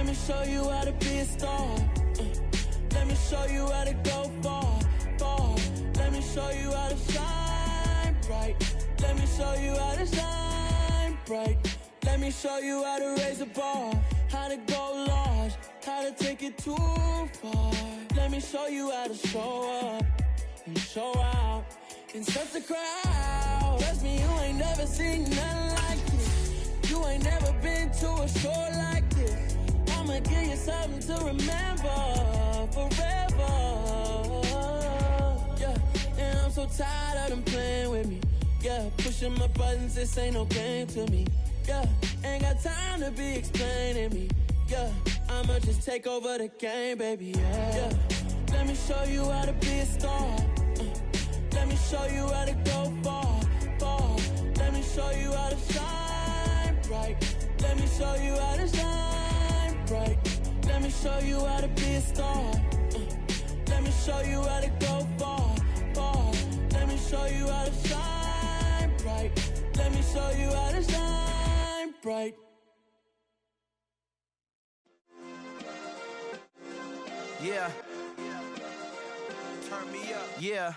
Let me show you how to be a star. Let me show you how to go far, far. Let me show you how to shine bright. Let me show you how to shine bright. Let me show you how to raise a bar, how to go large, how to take it too far. Let me show you how to show up and show out in such a crowd. Trust me, you ain't never seen nothing like this. You ain't never been to a show like this. I'ma give you something to remember forever. Yeah, and I'm so tired of them playing with me. Yeah, pushing my buttons, this ain't no game to me. Yeah, ain't got time to be explaining me. Yeah, I'ma just take over the game, baby. Yeah, let me show you how to be a star. Let me show you how to go far, far. Let me show you how to shine bright. Let me show you how to shine bright. Let me show you how to be a star. Let me show you how to go far, far. Let me show you how to shine bright. Let me show you how to shine bright. Yeah. Turn me up. Yeah.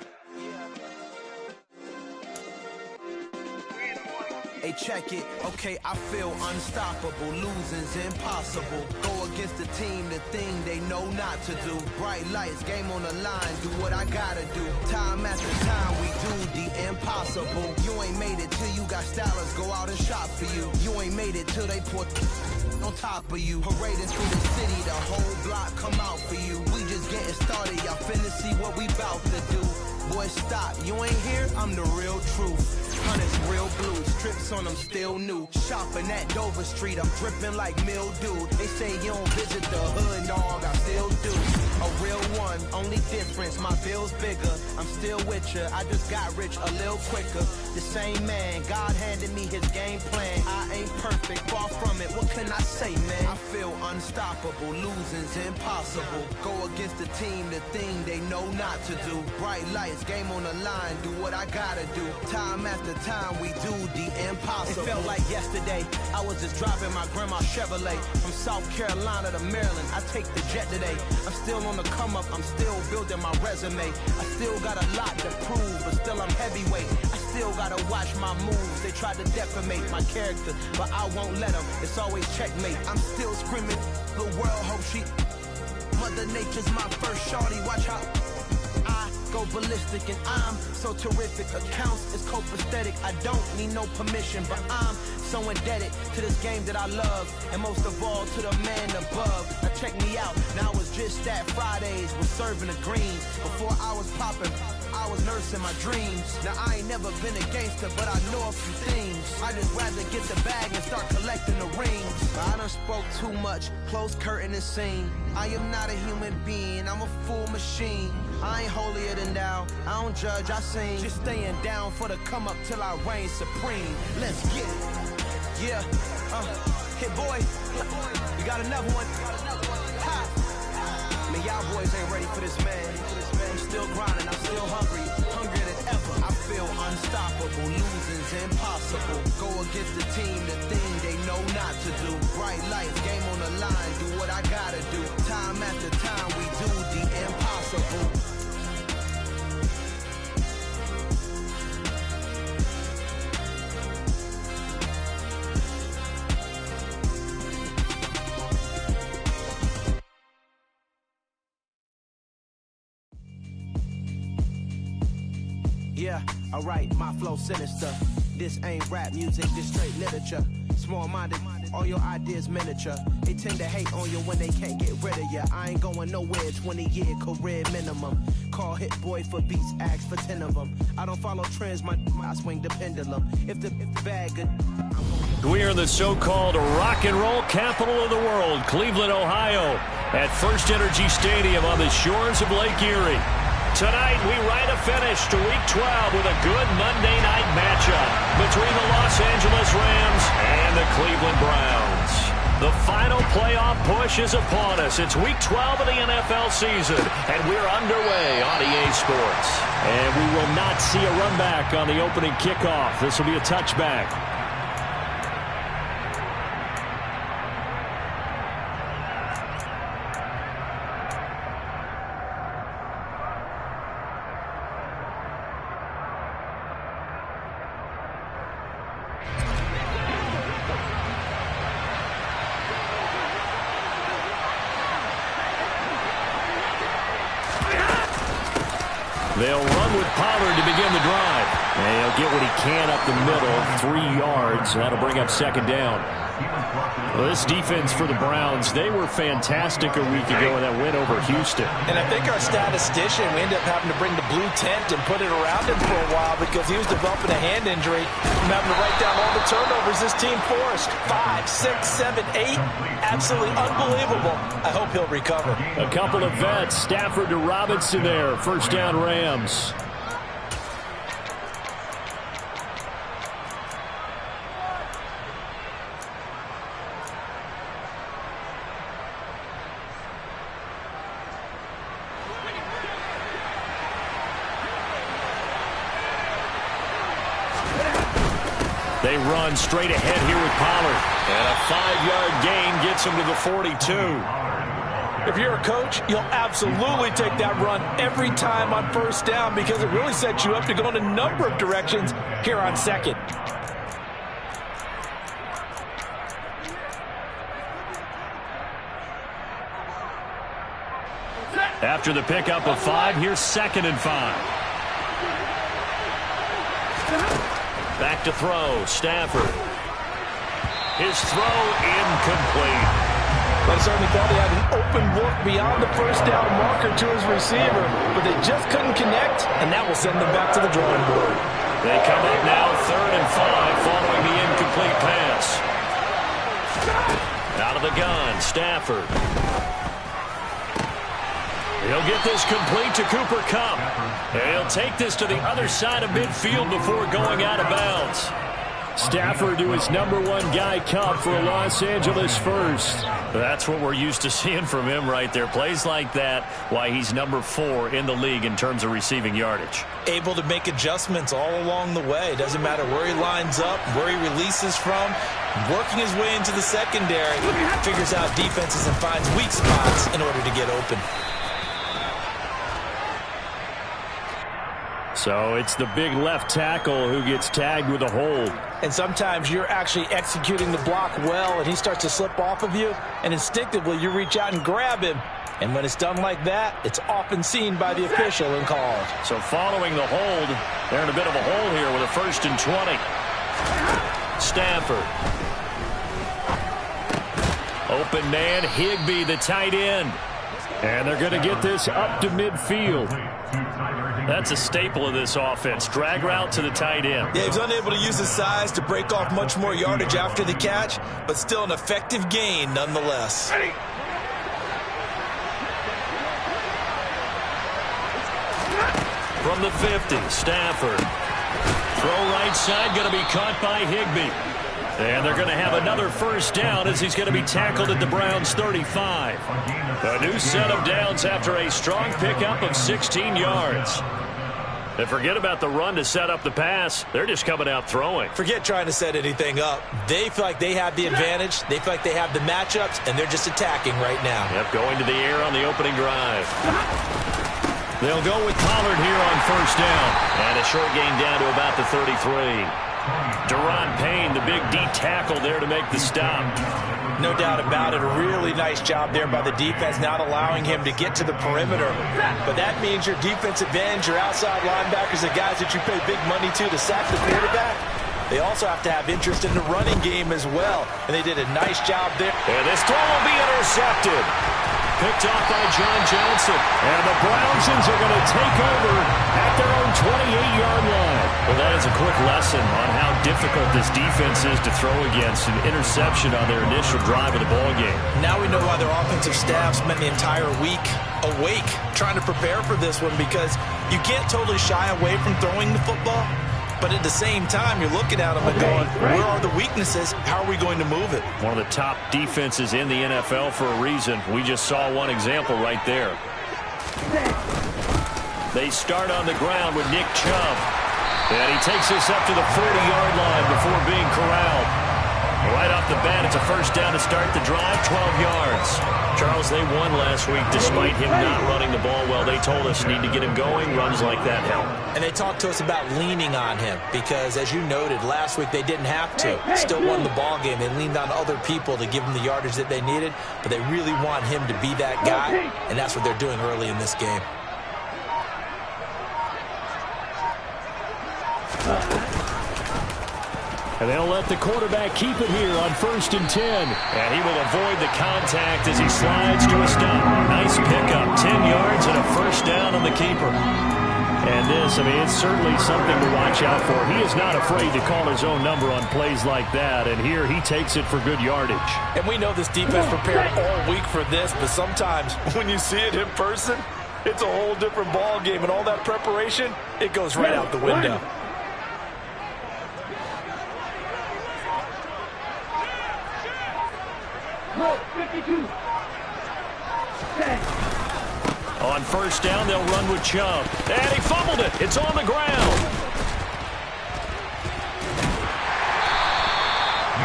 Hey, check it. Okay, I feel unstoppable. Losing's impossible. Go against the team, the thing they know not to do. Bright lights, game on the line. Do what I gotta do. Time after time, we do the impossible. You ain't made it till you got stylers go out and shop for you. You ain't made it till they put on top of you. Parading through the city, the whole block come out for you. We just getting started, y'all finna see what we bout to do. Boy, stop, you ain't here, I'm the real truth. Hunters, real blues, strips on them still new. Shopping at Dover Street, I'm dripping like mildew. They say you don't visit the hood, dog, I still do. A real one, only difference, my bill's bigger. I'm still with ya, I just got rich a little quicker. The same man, God handed me his game plan. I ain't perfect, far from it, what can I say, man? I feel unstoppable, losing's impossible. Go against the team, the thing they know not to do. Bright lights, game on the line, do what I gotta do. Time after time, we do the impossible. It felt like yesterday, I was just driving my grandma's Chevrolet. From South Carolina to Maryland, I take the jet today. I'm still on the come up, I'm still building my resume. I still got a lot to prove, but still I'm heavyweight. I still gotta watch my moves. They tried to defamate my character, but I won't let them. It's always checkmate. I'm still screaming, the world hope she. Mother Nature's my first shorty, watch how I go ballistic, and I'm so terrific. Accounts is copacetic. I don't need no permission, but I'm so indebted to this game that I love, and most of all to the man above. Now check me out, now it's just that Fridays was serving the greens. Before I was popping, I was nursing my dreams. Now I ain't never been a gangster, but I know a few things. I just rather get the bag and start collecting the rings. I done spoke too much, close curtain and scene. I am not a human being, I'm a full machine. I ain't holier than thou, I don't judge, I sing. Just staying down for the come up till I reign supreme. Let's get it. Yeah, hit boy, we got another one. Ha. Man, y'all boys ain't ready for this, man. I'm still grinding, I'm still hungry, hungrier than ever. I feel unstoppable, losing's impossible. Go against the team, the thing they know not to do. Bright lights, game on the line, do what I gotta do. Time after time, we do the impossible. Yeah, alright, my flow sinister. This ain't rap music, this straight literature. Small-minded, all your ideas miniature. They tend to hate on you when they can't get rid of you. I ain't going nowhere, 20-year career minimum. Call Hit Boy for beats, ask for 10 of them. I don't follow trends, I swing the pendulum. If the bag good, we are in the so-called rock and roll capital of the world, Cleveland, Ohio, at First Energy Stadium on the shores of Lake Erie. Tonight, we write a finish to Week 12 with a good Monday night matchup between the Los Angeles Rams and the Cleveland Browns. The final playoff push is upon us. It's Week 12 of the NFL season, and we're underway on EA Sports. And we will not see a run back on the opening kickoff. This will be a touchback. They'll run with Pollard to begin the drive. And he'll get what he can up the middle, 3 yards. That'll bring up second down. Well, this defense for the Browns, they were fantastic a week ago in that win over Houston. And I think our statistician, we ended up having to bring the blue tent and put it around him for a while because he was developing a hand injury from having to write down all the turnovers this team forced. 5, 6, 7, 8. Absolutely unbelievable. I hope he'll recover. A couple of vets, Stafford to Robinson there. First down, Rams. They run straight ahead here with Pollard. And a 5-yard gain gets him to the 42. If you're a coach, you'll absolutely take that run every time on first down because it really sets you up to go in a number of directions here on second. After the pickup of 5, here's 2nd and 5. Back to throw, Stafford. His throw incomplete. They certainly thought he had an open look beyond the first down marker to his receiver, but they just couldn't connect, and that will send them back to the drawing board. They come up now 3rd and 5 following the incomplete pass. Out of the gun, Stafford. He'll get this complete to Cooper Kupp. And he'll take this to the other side of midfield before going out of bounds. Stafford to his #1 guy, Kupp, for a Los Angeles first. That's what we're used to seeing from him right there. Plays like that, why he's #4 in the league in terms of receiving yardage. Able to make adjustments all along the way. Doesn't matter where he lines up, where he releases from. Working his way into the secondary. Figures out defenses and finds weak spots in order to get open. So it's the big left tackle who gets tagged with a hold. And sometimes you're actually executing the block well, and he starts to slip off of you, and instinctively you reach out and grab him. And when it's done like that, it's often seen by the official and called. So following the hold, they're in a bit of a hole here with a 1st and 20. Stafford. Open man, Higbee, the tight end. And they're going to get this up to midfield. That's a staple of this offense. Drag route to the tight end. Yeah, he's unable to use his size to break off much more yardage after the catch, but still an effective gain nonetheless. From the 50, Stafford. Throw right side, going to be caught by Higbee. And they're going to have another first down as he's going to be tackled at the Browns' 35. A new set of downs after a strong pickup of 16 yards. And forget about the run to set up the pass. They're just coming out throwing. Forget trying to set anything up. They feel like they have the advantage. They feel like they have the matchups, and they're just attacking right now. Yep, going to the air on the opening drive. They'll go with Pollard here on first down. And a short gain down to about the 33. Daron Payne, the big D tackle there to make the stop. No doubt about it. A really nice job there by the defense, not allowing him to get to the perimeter. But that means your defensive ends, your outside linebackers, the guys that you pay big money to sack the quarterback, they also have to have interest in the running game as well. And they did a nice job there. And this throw will be intercepted. Picked off by John Johnson. And the Browns are going to take over at their own 28-yard line. Well, that is a quick lesson on how difficult this defense is to throw against. An interception on their initial drive of the ballgame. Now we know why their offensive staff spent the entire week awake trying to prepare for this one, because you can't totally shy away from throwing the football. But at the same time, you're looking at them and going, where are the weaknesses? How are we going to move it? One of the top defenses in the NFL for a reason. We just saw one example right there. They start on the ground with Nick Chubb. And he takes this up to the 40-yard line before being corralled. Right off the bat, it's a first down to start the drive, 12 yards. Charles, they won last week despite him not running the ball well. They told us need to get him going. Runs like that help. And they talked to us about leaning on him because, as you noted, last week they didn't have to. Still won the ball game. They leaned on other people to give them the yardage that they needed, but they really want him to be that guy, and that's what they're doing early in this game. And they'll let the quarterback keep it here on 1st and 10. And he will avoid the contact as he slides to a stop. Nice pickup, 10 yards and a first down on the keeper. And this, I mean, it's certainly something to watch out for. He is not afraid to call his own number on plays like that. And here he takes it for good yardage. And we know this defense prepared all week for this, but sometimes when you see it in person, it's a whole different ball game. And all that preparation, it goes right out the window. On 1st down, they'll run with Chubb. And he fumbled it. It's on the ground.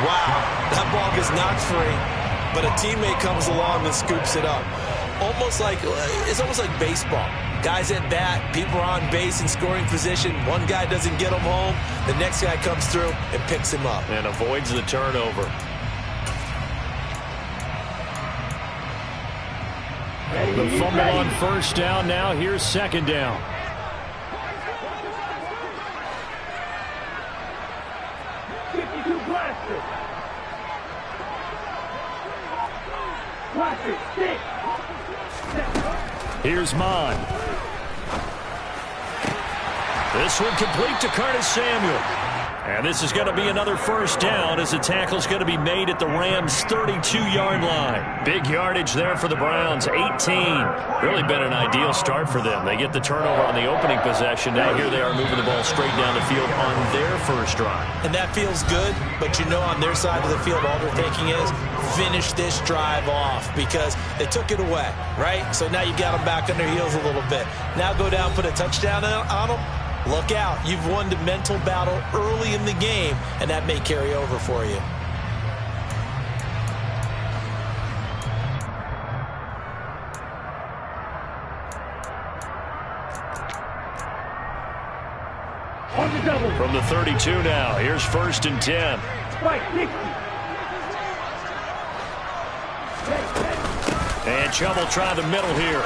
Wow, that ball gets knocked free, but a teammate comes along and scoops it up. It's almost like baseball. Guys at bat, people are on base in scoring position. One guy doesn't get him home. The next guy comes through and picks him up. And avoids the turnover. The fumble on 1st down. Now here's 2nd down. Here's Mon. This one complete to Curtis Samuel. And this is going to be another 1st down as the tackle's going to be made at the Rams' 32-yard line. Big yardage there for the Browns, 18. Really been an ideal start for them. They get the turnover on the opening possession. Now here they are moving the ball straight down the field on their first drive. And that feels good, but you know on their side of the field all they're thinking is finish this drive off because they took it away, right? So now you got them back on their heels a little bit. Now go down, put a touchdown on them. Look out. You've won the mental battle early in the game, and that may carry over for you. From the 32 now, here's 1st and 10. And Chubb will try the middle here.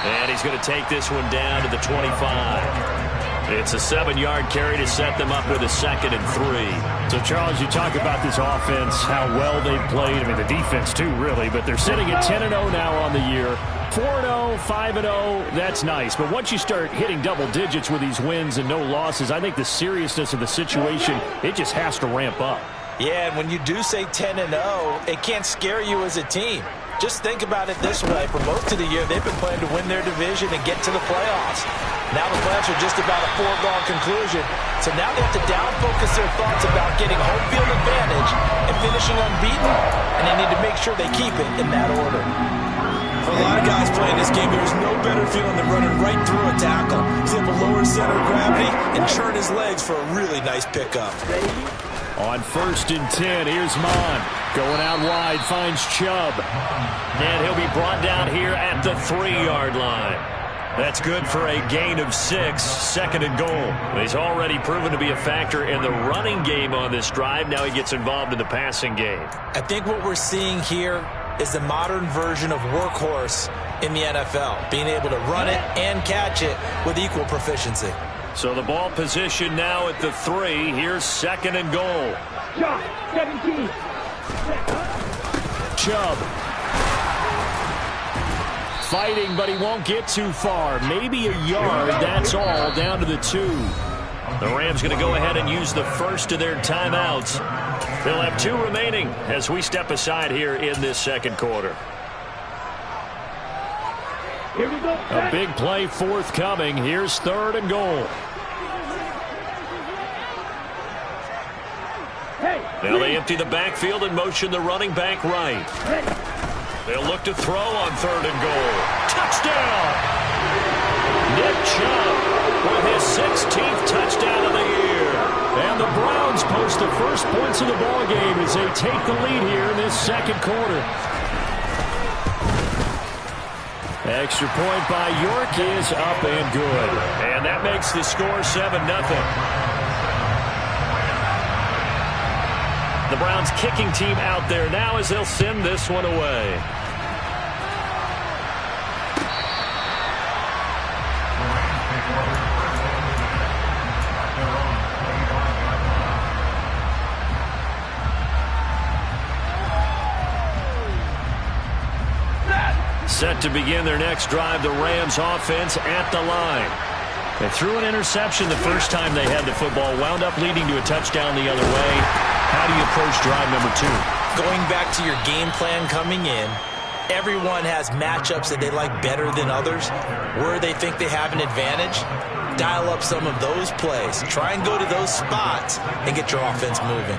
And he's going to take this one down to the 25. It's a 7-yard carry to set them up with a 2nd and 3. So, Charles, you talk about this offense, how well they've played. I mean, the defense, too, really. But they're sitting at 10-0 now on the year. 4-0, 5-0, that's nice. But once you start hitting double digits with these wins and no losses, I think the seriousness of the situation, it just has to ramp up. Yeah, and when you do say 10-0, it can't scare you as a team. Just think about it this way. For most of the year, they've been playing to win their division and get to the playoffs. Now the playoffs are just about a foregone conclusion. So now they have to down-focus their thoughts about getting home field advantage and finishing unbeaten, and they need to make sure they keep it in that order. For a lot of guys playing this game, there's no better feeling than running right through a tackle. He's able to lower center of gravity and churn his legs for a really nice pickup. On 1st and 10, here's Mon. Going out wide, finds Chubb. And he'll be brought down here at the 3-yard line. That's good for a gain of 6, 2nd and goal. He's already proven to be a factor in the running game on this drive. Now he gets involved in the passing game. I think what we're seeing here is the modern version of workhorse in the NFL, being able to run it and catch it with equal proficiency. So the ball position now at the 3. Here's 2nd and goal. 17. Chubb. Fighting, but he won't get too far. Maybe a yard, that's all, down to the 2. The Rams going to go ahead and use the first of their timeouts. They'll have 2 remaining as we step aside here in this 2nd quarter. Here we go. A big play forthcoming. Here's 3rd and goal. Now they empty the backfield and motion the running back right. They'll look to throw on 3rd and goal. Touchdown! Nick Chubb with his 16th touchdown of the year. And the Browns post the first points of the ballgame as they take the lead here in this 2nd quarter. Extra point by York is up and good. And that makes the score 7-0. The Browns kicking team out there now as they'll send this one away. Set to begin their next drive, the Rams offense at the line. They threw an interception the first time they had the football, wound up leading to a touchdown the other way. How do you approach drive number 2? Going back to your game plan coming in, everyone has matchups that they like better than others. Where they think they have an advantage, dial up some of those plays. Try and go to those spots and get your offense moving.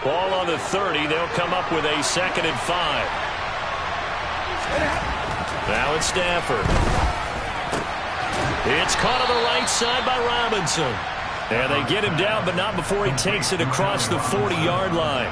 Ball on the 30. They'll come up with a 2nd and 5. Now it's Stafford. It's caught on the right side by Robinson. And they get him down, but not before he takes it across the 40-yard line.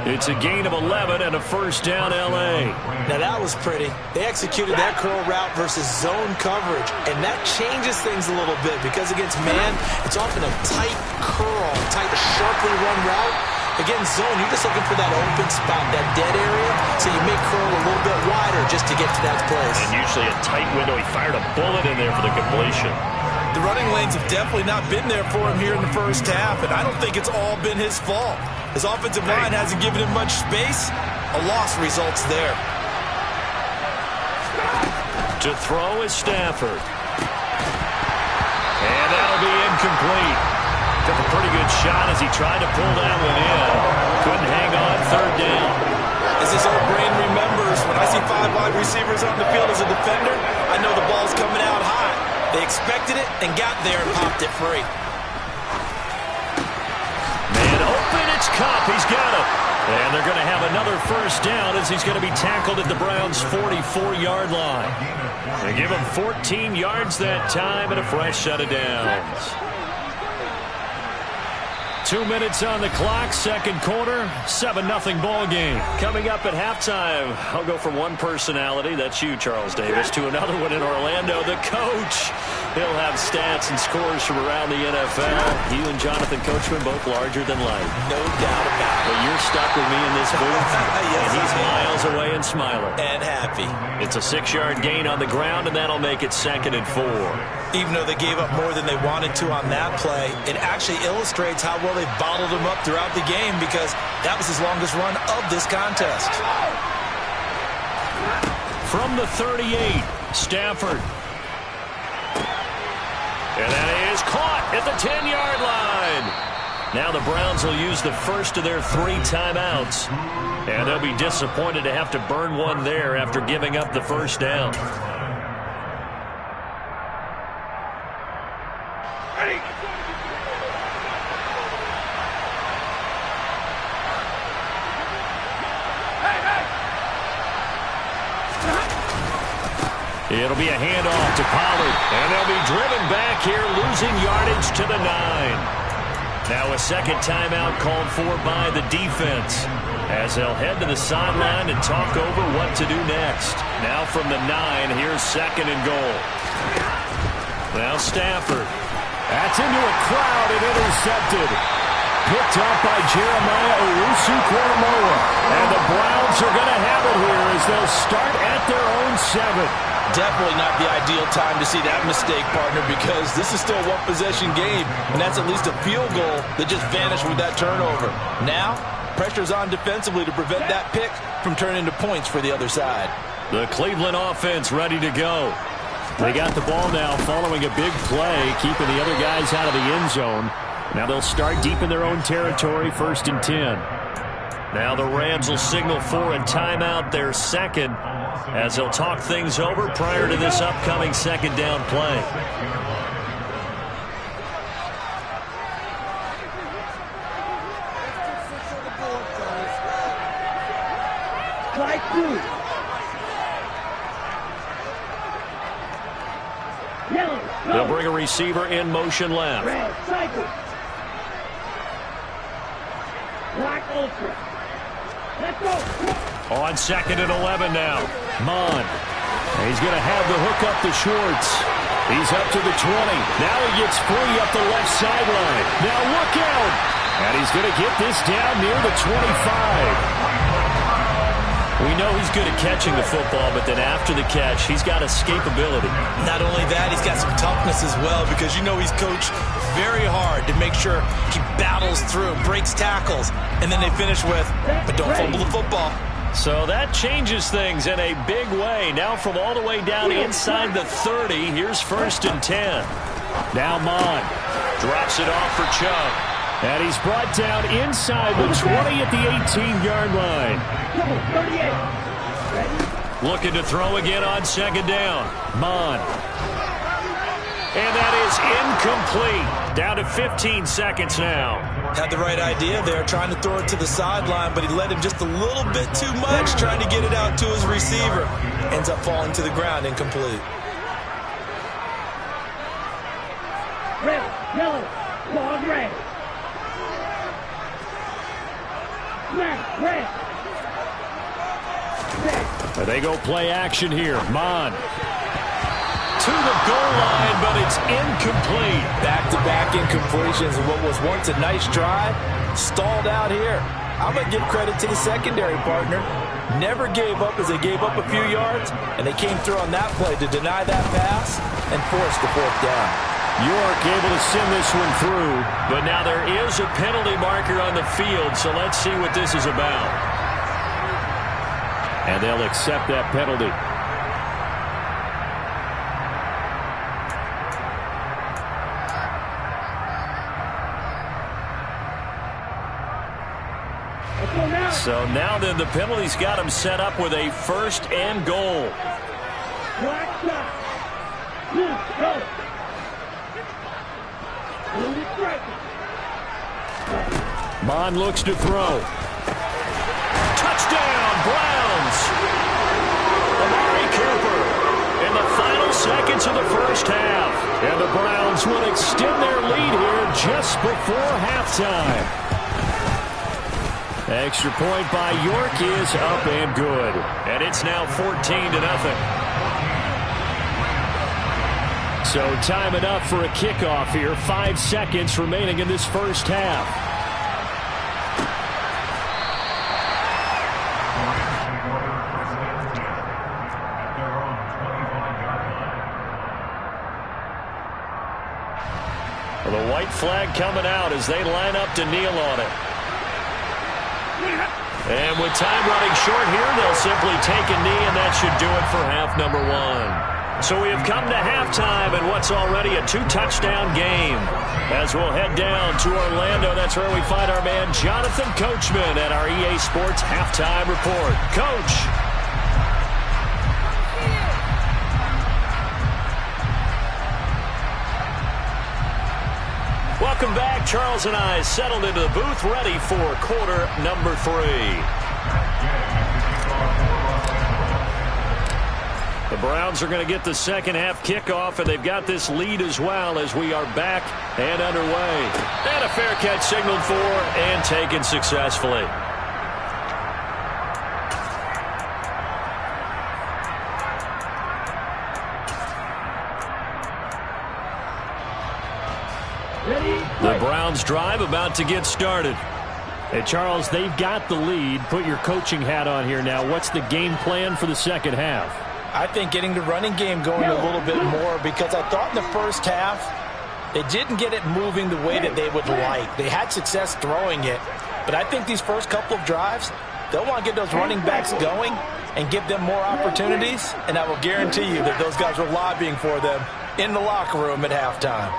It's a gain of 11 and a first down, L.A. Now that was pretty. They executed that curl route versus zone coverage, and that changes things a little bit because against man, it's often a tight curl, tight, sharply run route. Against zone, you're just looking for that open spot, that dead area, so you may curl a little bit wider just to get to that place. And usually a tight window. He fired a bullet in there for the completion. The running lanes have definitely not been there for him here in the first half, and I don't think it's all been his fault. His offensive line hasn't given him much space. A loss results there. To throw is Stafford. And that'll be incomplete. Took a pretty good shot as he tried to pull that one in. Couldn't hang on, 3rd down. As this old brain remembers, when I see 5 wide receivers on the field as a defender, I know the ball's coming out high. They expected it and got there and popped it free. Man open, it's Kupp. He's got it. And they're going to have another first down as he's going to be tackled at the Browns' 44-yard line. They give him 14 yards that time and a fresh set of downs. 2 minutes on the clock, 2nd quarter, 7-0 ball game. Coming up at halftime, I'll go from one personality, that's you, Charles Davis, to another one in Orlando, the coach. He'll have stats and scores from around the NFL. You and Jonathan Coachman both larger than life. No doubt about it. But you're stuck with me in this booth, yes, and he's miles away and smiling. And happy. It's a 6-yard gain on the ground, and that'll make it 2nd and 4. Even though they gave up more than they wanted to on that play, it actually illustrates how well they bottled him up throughout the game because that was his longest run of this contest. From the 38, Stafford. And that is caught at the 10-yard line. Now the Browns will use the first of their 3 timeouts. And they'll be disappointed to have to burn one there after giving up the first down. It'll be a handoff to Pollard, and they'll be driven back here, losing yardage to the 9. Now a second timeout called for by the defense as they'll head to the sideline and talk over what to do next. Now from the 9, here's 2nd and goal. Now Stafford. That's into a crowd and intercepted. Picked up by Jeremiah Owusu-Koramoah. And the Browns are going to have it here as they'll start at their own 7. Definitely not the ideal time to see that mistake, partner, because this is still a one-possession game, and that's at least a field goal that just vanished with that turnover. Now, pressure's on defensively to prevent that pick from turning into points for the other side. The Cleveland offense ready to go. They got the ball now following a big play, keeping the other guys out of the end zone. Now they'll start deep in their own territory, 1st and 10. Now the Rams will signal for a timeout, their 2nd, as they'll talk things over prior to this upcoming 2nd down play. They'll bring a receiver in motion left. On 2nd and 11 now. Mond. He's going to have the hook up to Schwartz. He's up to the 20. Now he gets free up the left sideline. Now look out. And he's going to get this down near the 25. We know he's good at catching the football, but then after the catch, he's got escapability. Not only that, he's got some toughness as well, because you know he's coached very hard to make sure he battles through, breaks tackles, and then they finish with, but don't fumble the football. So that changes things in a big way. Now from all the way down inside the 30, here's 1st and 10. Now Mond drops it off for Chubb. And he's brought down inside the 20 at the 18-yard line. Looking to throw again on 2nd down. Mond. And that is incomplete. Down to 15 seconds now. Had the right idea there, trying to throw it to the sideline, but he led him just a little bit too much, trying to get it out to his receiver. Ends up falling to the ground, incomplete. Red, yellow, flag red. Flag red. They go play action here. Mond. To the goal line, but it's incomplete. Back-to-back incompletions of what was once a nice drive, stalled out here. I'm going to give credit to the secondary partner. Never gave up as they gave up a few yards, and they came through on that play to deny that pass and force the 4th down. York able to send this one through, but now there is a penalty marker on the field, so let's see what this is about. And they'll accept that penalty. So now then the penalty's got him set up with a 1st and goal. Mond looks to throw. Touchdown, Browns! Amari Cooper in the final seconds of the 1st half. And the Browns will extend their lead here just before halftime. Extra point by York is up and good. And it's now 14-0. So time enough for a kickoff here. 5 seconds remaining in this 1st half. Well, the white flag coming out as they line up to kneel on it. And with time running short here, they'll simply take a knee, and that should do it for half number 1. So we have come to halftime in what's already a 2-touchdown game. As we'll head down to Orlando, that's where we find our man Jonathan Coachman at our EA Sports Halftime Report. Coach. Welcome back. Charles and I settled into the booth, ready for quarter number 3. The Browns are going to get the 2nd half kickoff, and they've got this lead as well as we are back and underway. And a fair catch signaled for and taken successfully. The Browns drive about to get started. Hey, Charles, they've got the lead. Put your coaching hat on here now. What's the game plan for the 2nd half? I think getting the running game going a little bit more, because I thought in the 1st half they didn't get it moving the way that they would like. They had success throwing it, but I think these first couple of drives, they'll want to get those running backs going and give them more opportunities, and I will guarantee you that those guys were lobbying for them in the locker room at halftime.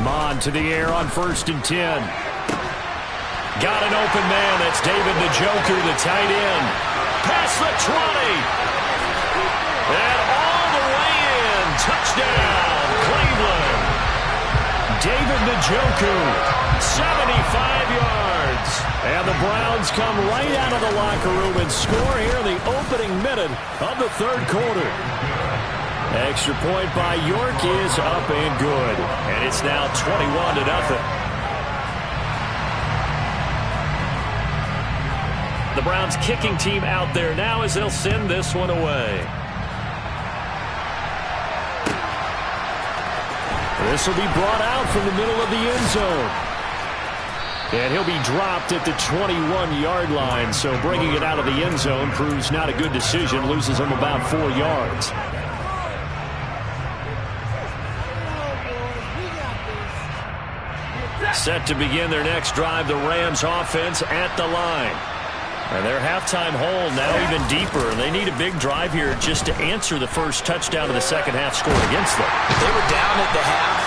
Mond to the air on 1st and 10. Got an open man. That's David Njoku, the tight end. Past the 20. And all the way in. Touchdown, Cleveland. David Njoku, 75 yards. And the Browns come right out of the locker room and score here in the opening minute of the 3rd quarter. Extra point by York is up and good. And it's now 21-0. The Browns kicking team out there now as they'll send this one away. This will be brought out from the middle of the end zone. And he'll be dropped at the 21-yard line. So bringing it out of the end zone proves not a good decision. Loses him about 4 yards. Set to begin their next drive, the Rams offense at the line. And their halftime hole now even deeper. And they need a big drive here just to answer the first touchdown of the second half scored against them. They were down at the half.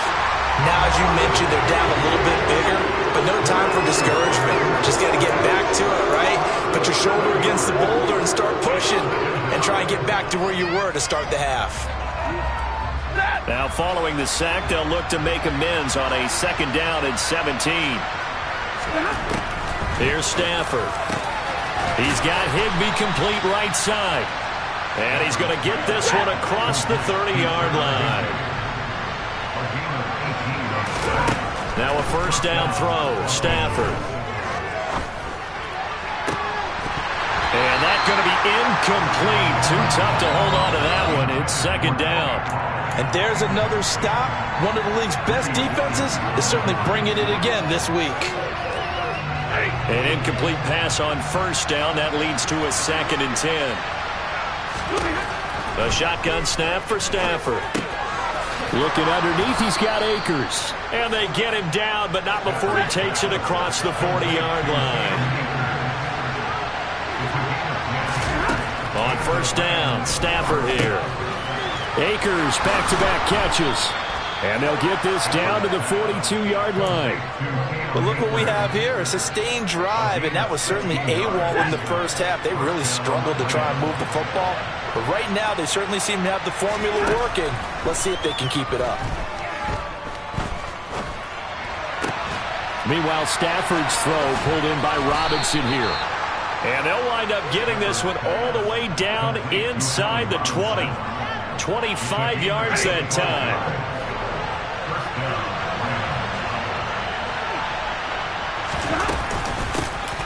Now, as you mentioned, they're down a little bit bigger. But no time for discouragement. Just got to get back to it, right? Put your shoulder against the boulder and start pushing. And try and get back to where you were to start the half. Now following the sack, they'll look to make amends on a 2nd down and 17. Here's Stafford. He's got Higbee complete right side. And he's going to get this one across the 30-yard line. Now a 1st down throw. Stafford. And that's going to be incomplete. Too tough to hold on to that one. It's 2nd down. And there's another stop. One of the league's best defenses is certainly bringing it again this week. An incomplete pass on 1st down. That leads to a 2nd and 10. A shotgun snap for Stafford. Looking underneath, he's got Akers. And they get him down, but not before he takes it across the 40-yard line. On 1st down, Stafford here. Akers back-to-back catches. And they'll get this down to the 42-yard line. But look what we have here, a sustained drive, and that was certainly AWOL in the first half. They really struggled to try and move the football. But right now, they certainly seem to have the formula working. Let's see if they can keep it up. Meanwhile, Stafford's throw pulled in by Robinson here. And they'll wind up getting this one all the way down inside the 20. 25 yards that time.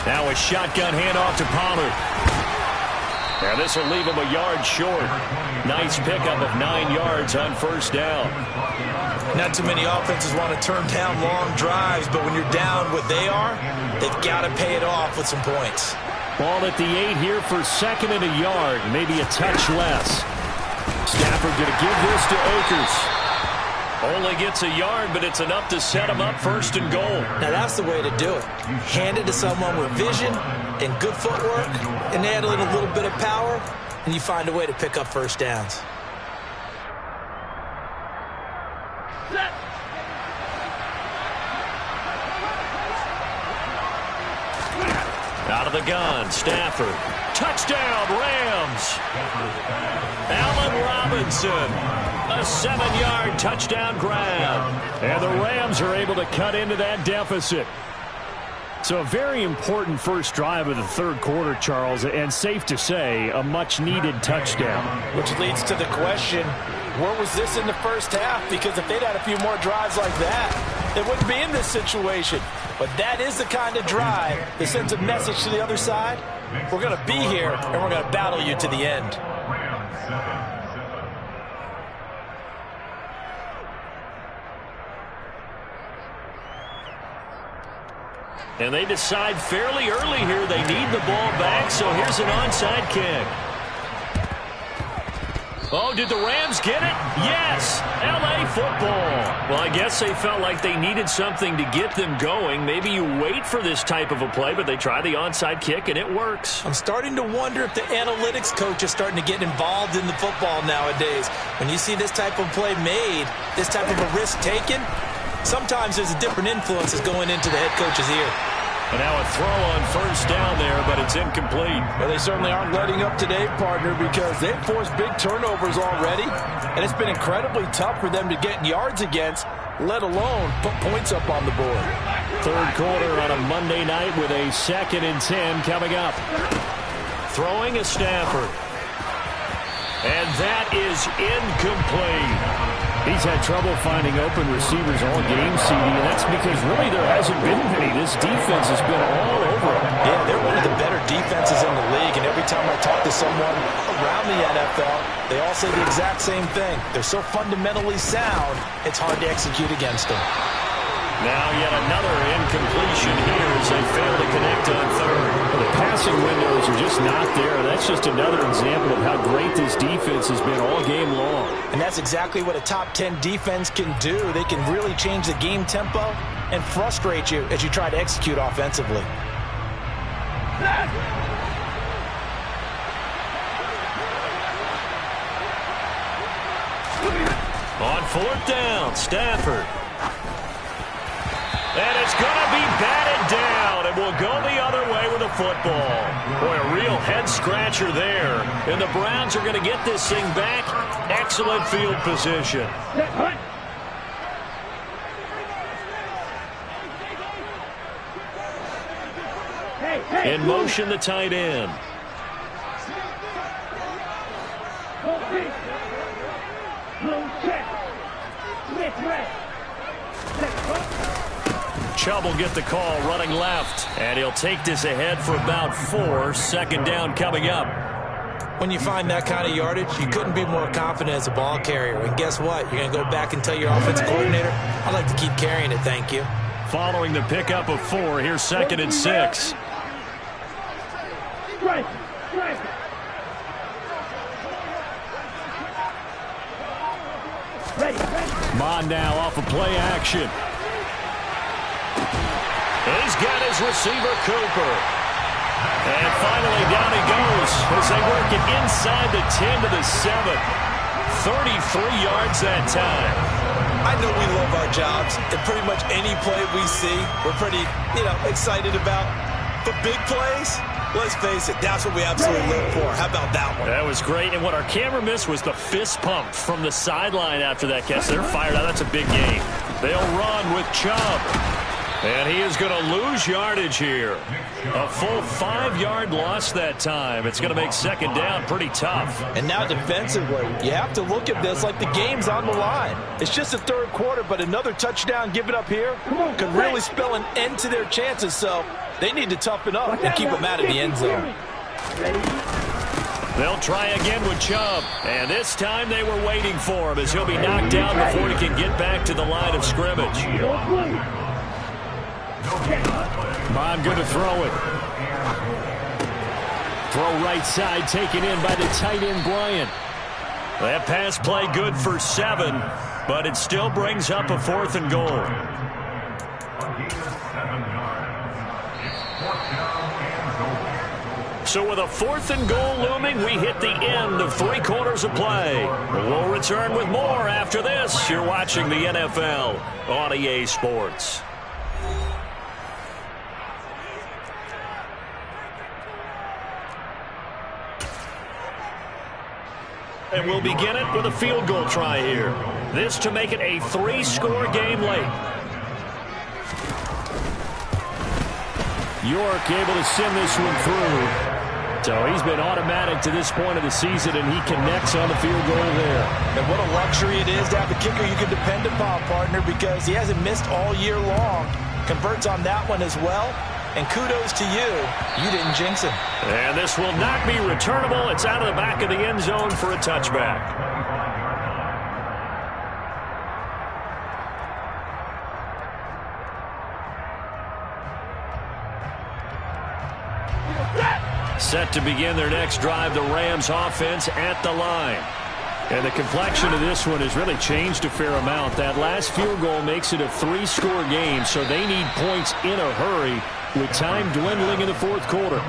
Now a shotgun handoff to Pollard. And this will leave him a yard short. Nice pickup of 9 yards on 1st down. Not too many offenses want to turn down long drives, but when you're down what they are, they've got to pay it off with some points. Ball at the 8 here for 2nd and a yard, maybe a touch less. Stafford going to give this to Akers. Only gets a yard, but it's enough to set him up 1st and goal. Now that's the way to do it. Hand it to someone with vision and good footwork, and add in a little bit of power, and you find a way to pick up 1st downs. Out of the gun, Stafford. Touchdown, Rams. Allen Robinson. A 7-yard touchdown grab. And the Rams are able to cut into that deficit. So a very important first drive of the 3rd quarter, Charles, and safe to say, a much-needed touchdown. Which leads to the question, where was this in the first half? Because if they'd had a few more drives like that, they wouldn't be in this situation. But that is the kind of drive that sends a message to the other side. We're going to be here, and we're going to battle you to the end. And they decide fairly early here they need the ball back, so here's an onside kick. Oh, did the Rams get it? Yes! L.A. football. Well, I guess they felt like they needed something to get them going. Maybe you wait for this type of a play, but they try the onside kick, and it works. I'm starting to wonder if the analytics coach is starting to get involved in the football nowadays. When you see this type of play made, this type of a risk taken, sometimes there's a different influences going into the head coach's ear. And now a throw on 1st down there, but it's incomplete. Well, they certainly aren't letting up today, partner, because they've forced big turnovers already, and it's been incredibly tough for them to get yards against, let alone put points up on the board. 3rd quarter on a Monday night with a 2nd and 10 coming up. Throwing a Stafford. And that is incomplete. He's had trouble finding open receivers all game, CD, and that's because really there hasn't been many. This defense has been all over him. Yeah, they're one of the better defenses in the league, and every time I talk to someone around the NFL, they all say the exact same thing. They're so fundamentally sound, it's hard to execute against them. Now yet another incompletion here as they fail to connect on third. The passing windows are just not there. That's just another example of how great this defense has been all game long. And that's exactly what a top 10 defense can do. They can really change the game tempo and frustrate you as you try to execute offensively. On fourth down, Stafford. And it's going to be batted down, and will go the other way with the football. Boy, a real head-scratcher there. And the Browns are going to get this thing back. Excellent field position. In motion, the tight end. Chubb will get the call running left, and he'll take this ahead for about 4. Second down coming up. When you find that kind of yardage, you couldn't be more confident as a ball carrier. And guess what? You're going to go back and tell your offensive coordinator, I'd like to keep carrying it, thank you. Following the pickup of 4, here's 2nd and 6. Bond now off of play action. He's got his receiver, Cooper. And finally down he goes as they work it inside the 10 to the 7. 33 yards that time. I know we love our jobs, and pretty much any play we see, we're pretty, excited about. But big plays, let's face it, that's what we absolutely live for. How about that one? That was great, and what our camera missed was the fist pump from the sideline after that catch. They're fired out. That's a big game. They'll run with Chubb. And he is going to lose yardage here. A full 5-yard loss that time. It's going to make second down pretty tough. And now defensively, you have to look at this like the game's on the line. It's just the third quarter, but another touchdown given up here could really spell an end to their chances. So they need to toughen up and keep them out of the end zone. They'll try again with Chubb. And this time they were waiting for him as he'll be knocked down before he can get back to the line of scrimmage. Bond good to throw it. Throw right side taken in by the tight end Bryant. That pass play good for 7, but it still brings up a 4th and goal. So with a 4th and goal looming, we hit the end of 3 quarters of play. We'll return with more after this. You're watching the NFL on EA Sports. And we'll begin it with a field goal try here. This to make it a 3-score game late. York able to send this one through. So he's been automatic to this point of the season, and he connects on the field goal there. And what a luxury it is to have a kicker you can depend upon, partner, because he hasn't missed all year long. Converts on that one as well. And kudos to you. You didn't jinx him. And this will not be returnable. It's out of the back of the end zone for a touchback. Set to begin their next drive, the Rams offense at the line. And the complexion of this one has really changed a fair amount. That last field goal makes it a 3-score game, so they need points in a hurry with time dwindling in the 4th quarter.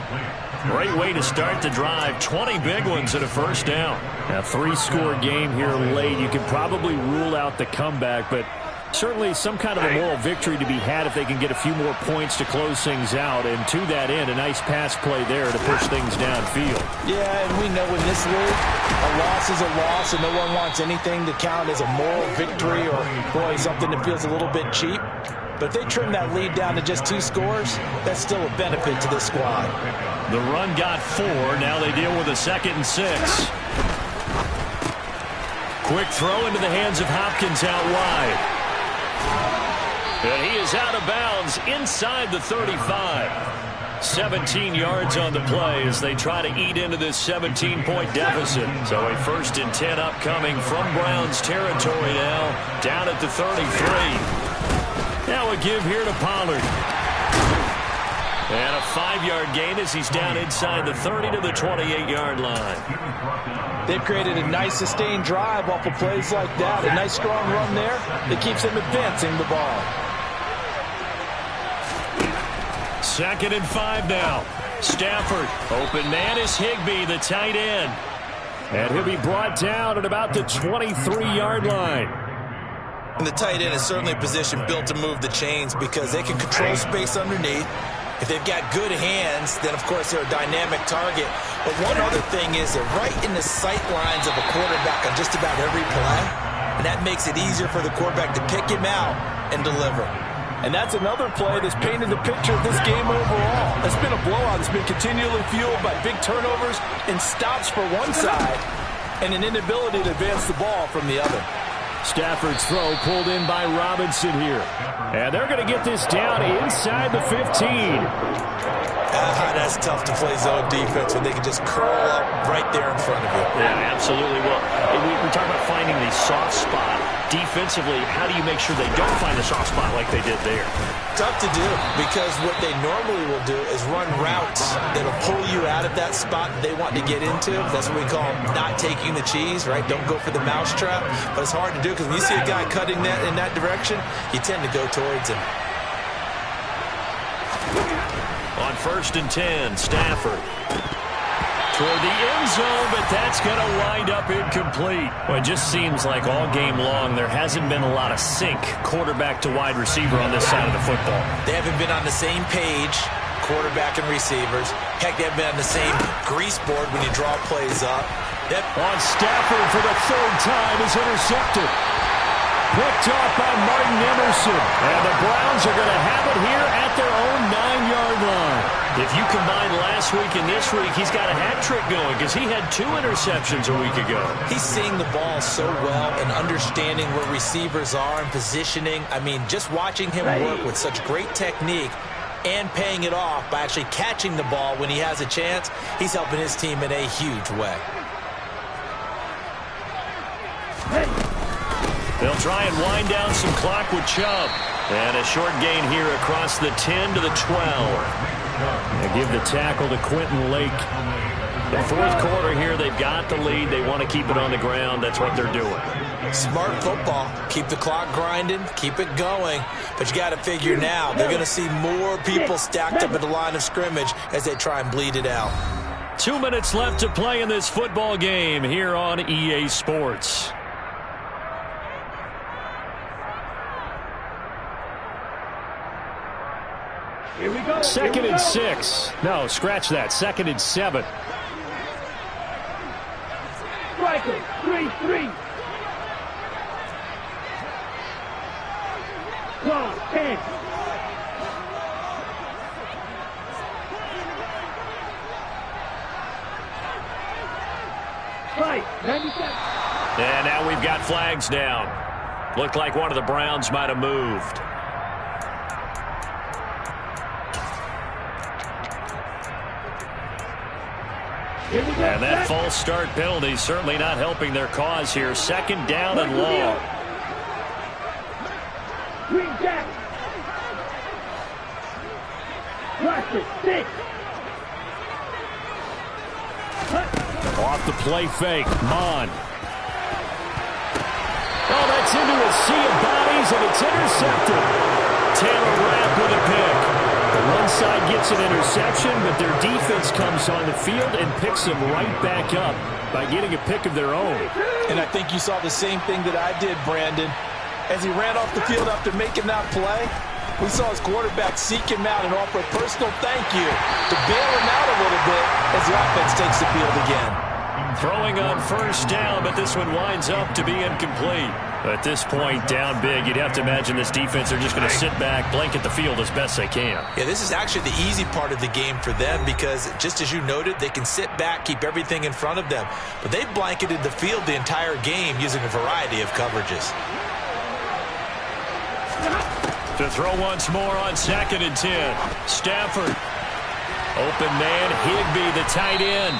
Great way to start the drive. 20 big ones at a first down. A 3-score game here late. You can probably rule out the comeback, but certainly some kind of a moral victory to be had if they can get a few more points to close things out. And to that end, a nice pass play there to push things downfield. Yeah, and we know in this league, a loss is a loss, and no one wants anything to count as a moral victory or, boy, something that feels a little bit cheap. But if they trim that lead down to just 2 scores, that's still a benefit to this squad. The run got 4. Now they deal with a 2nd and 6. Quick throw into the hands of Hopkins out wide. And he is out of bounds inside the 35. 17 yards on the play as they try to eat into this 17-point deficit. So a 1st and 10 upcoming from Browns territory now, down at the 33. Now a give here to Pollard. And a 5-yard gain as he's down inside the 30 to the 28-yard line. They've created a nice sustained drive off of plays like that. A nice strong run there that keeps them advancing the ball. 2nd and 5 now. Stafford. Open man is Higbee, the tight end. And he'll be brought down at about the 23-yard line. And the tight end is certainly a position built to move the chains because they can control space underneath. If they've got good hands, then, of course, they're a dynamic target. But one other thing is they're right in the sight lines of a quarterback on just about every play. And that makes it easier for the quarterback to pick him out and deliver. And that's another play that's painted the picture of this game overall. It's been a blowout that's been continually fueled by big turnovers and stops for one side and an inability to advance the ball from the other. Stafford's throw pulled in by Robinson here. And they're going to get this down inside the 15. That's tough to play zone defense when they can just curl up right there in front of you. Yeah, absolutely. Well, we talk about finding the soft spot. Defensively, how do you make sure they don't find the soft spot like they did there? Tough to do because what they normally will do is run routes that'll pull you out of that spot they want to get into. That's what we call not taking the cheese, right? Don't go for the mousetrap. But it's hard to do because when you see a guy cutting that in that direction, you tend to go towards him. On 1st and 10, Stafford. Toward the end zone, but that's going to wind up incomplete. Well, it just seems like all game long there hasn't been a lot of sync quarterback to wide receiver on this side of the football. They haven't been on the same page, quarterback and receivers. Heck, they haven't been on the same grease board when you draw plays up. On Stafford for the 3rd time is intercepted. Picked off by Martin Emerson. And the Browns are going to have it here at their own 9-yard line. If you combine last week and this week, he's got a hat trick going because he had 2 interceptions a week ago. He's seeing the ball so well and understanding where receivers are and positioning. I mean, just watching him work with such great technique and paying it off by actually catching the ball when he has a chance, he's helping his team in a huge way. They'll try and wind down some clock with Chubb. And a short gain here across the 10 to the 12. They give the tackle to Quentin Lake. The 4th quarter here, they've got the lead. They want to keep it on the ground. That's what they're doing. Smart football. Keep the clock grinding. Keep it going. But you got to figure now, they're going to see more people stacked up at the line of scrimmage as they try and bleed it out. 2 minutes left to play in this football game here on EA Sports. Here we go. 2nd and 6. No, scratch that. 2nd and 7. Striker, 3-3. Clock, 10. Fight, 97. And now we've got flags down. Looked like one of the Browns might have moved. And that false start penalty certainly not helping their cause here. 2nd down and long. Green Jack. Watch it, 6. Off the play fake. Mon. Oh, that's into a sea of bodies, and it's intercepted. Taylor Rapp with a pick. One side gets an interception, but their defense comes on the field and picks them right back up by getting a pick of their own. And I think you saw the same thing that I did, Brandon. As he ran off the field after making that play, we saw his quarterback seek him out and offer a personal thank you to bail him out a little bit as the offense takes the field again. Throwing on 1st down, but this one winds up to be incomplete. At this point, down big, you'd have to imagine this defense are just going to sit back, blanket the field as best they can. Yeah, this is actually the easy part of the game for them because, just as you noted, they can sit back, keep everything in front of them. But they've blanketed the field the entire game using a variety of coverages. To throw once more on 2nd and 10. Stafford. Open man, Higbee, the tight end.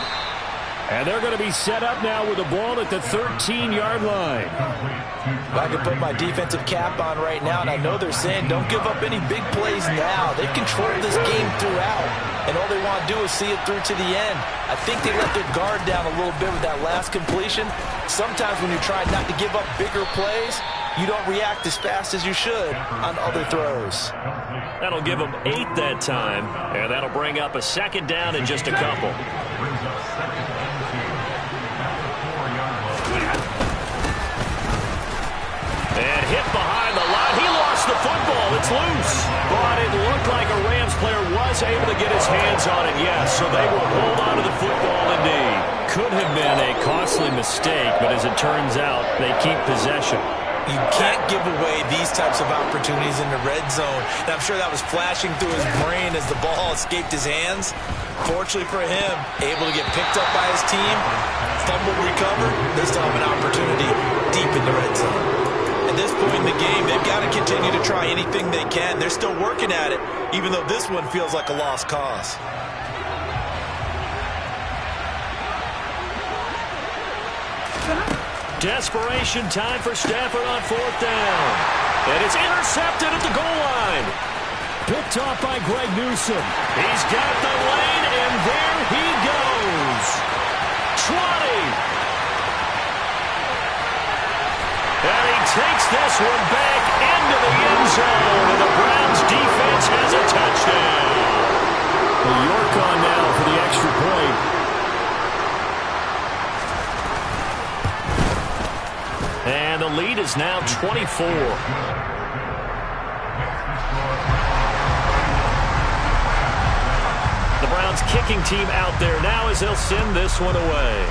And they're going to be set up now with the ball at the 13-yard line. I can put my defensive cap on right now, and I know they're saying don't give up any big plays now. They've controlled this game throughout, and all they want to do is see it through to the end. I think they let their guard down a little bit with that last completion. Sometimes when you're trying not to give up bigger plays, you don't react as fast as you should on other throws. That'll give them 8 that time, and that'll bring up a second down in just a couple. And hit behind the line. He lost the football. It's loose. But it looked like a Rams player was able to get his hands on it, yes. So they will hold on to the football indeed. Could have been a costly mistake, but as it turns out, they keep possession. You can't give away these types of opportunities in the red zone. And I'm sure that was flashing through his brain as the ball escaped his hands. Fortunately for him, able to get picked up by his team, fumble recover, they still have an opportunity deep in the red zone. At this point in the game, they've got to continue to try anything they can. They're still working at it, even though this one feels like a lost cause. Desperation time for Stafford on 4th down. And it's intercepted at the goal line. Picked off by Greg Newsome. He's got the lane, and there he goes. 20. And he takes this one back into the end zone. And the Browns defense has a touchdown. Well, York on now for the extra point. And the lead is now 24. The Browns kicking team out there now as they'll send this one away.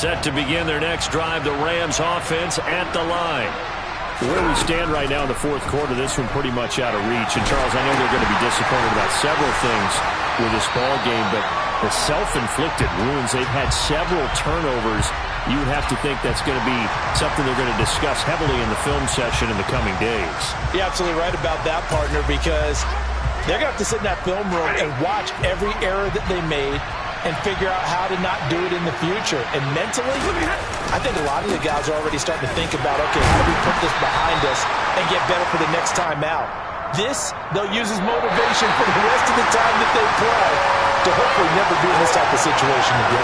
Set to begin their next drive, the Rams offense at the line. Where we stand right now in the 4th quarter, this one pretty much out of reach. And, Charles, I know they're going to be disappointed about several things with this ball game, but the self-inflicted wounds, they've had several turnovers. You would have to think that's going to be something they're going to discuss heavily in the film session in the coming days. You're absolutely right about that, partner, because they're going to have to sit in that film room and watch every error that they made and figure out how to not do it in the future. And mentally, I think a lot of the guys are already starting to think about, okay, how do we put this behind us and get better for the next time out? This, they'll use as motivation for the rest of the time that they play to hopefully never be in this type of situation again.